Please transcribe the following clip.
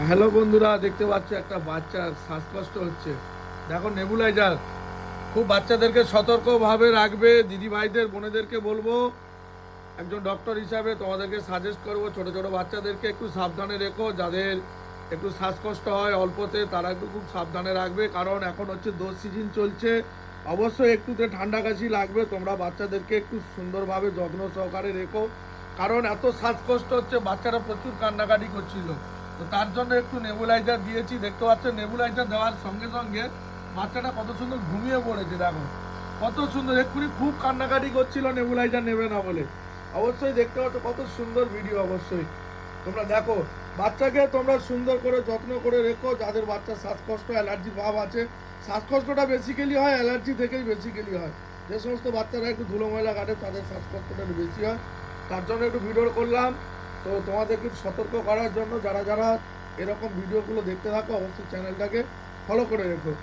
Hello বন্ধুরা, দেখতে পাচ্ছ একটা বাচ্চার শ্বাসকষ্ট হচ্ছে। দেখো নেবুলাইজার খুব বাচ্চাদেরকে সতর্কভাবে রাখবে। দিদি ভাইদের বোনেদেরকে বলবো, একজন ডক্টর হিসাবে তোমাদেরকে সাজেস্ট করবো ছোট ছোট বাচ্চাদেরকে একটু সাবধানে রেখো। যাদের একটু শ্বাসকষ্ট হয় অল্পতে, তারা একটু খুব সাবধানে রাখবে, কারণ এখন হচ্ছে দোষ সিজন চলছে। অবশ্যই একটুতে ঠান্ডা কাশি লাগবে, তোমরা বাচ্চাদেরকে একটু সুন্দরভাবে যত্ন সহকারে রেখো, কারণ এত শ্বাসকষ্ট হচ্ছে, বাচ্চারা প্রচুর কান্নাকাটি করছিল। তো তার জন্য একটু নেবুলাইজার দিয়েছি। দেখতে পাচ্ছ নেবুলাইজার দেওয়ার সঙ্গে সঙ্গে বাচ্চাটা কত সুন্দর ঘুমিয়ে পড়েছে। দেখো কত সুন্দর, এক্ষুনি খুব কান্নাকাটি করছিল নেবুলাইজার নেবে না বলে। অবশ্যই দেখতে পাচ্ছ কত সুন্দর ভিডিও। অবশ্যই তোমরা দেখো, বাচ্চাকে তোমরা সুন্দর করে যত্ন করে রেখো। যাদের বাচ্চার শ্বাসকষ্ট অ্যালার্জি ভাব আছে, শ্বাসকষ্টটা বেসিক্যালি হয় অ্যালার্জি থেকেই বেসিক্যালি হয়। যে সমস্ত বাচ্চারা একটু ধুলো ময়লা কাটে তাদের শ্বাসকষ্টটা একটু বেশি হয়। তার জন্য একটু ভিডিও করলাম। তো তোমাদেরকে একটু সতর্ক করার জন্য, যারা যারা এরকম ভিডিওগুলো দেখতে থাকো অবশ্যই চ্যানেলটাকে ফলো করে রেখো।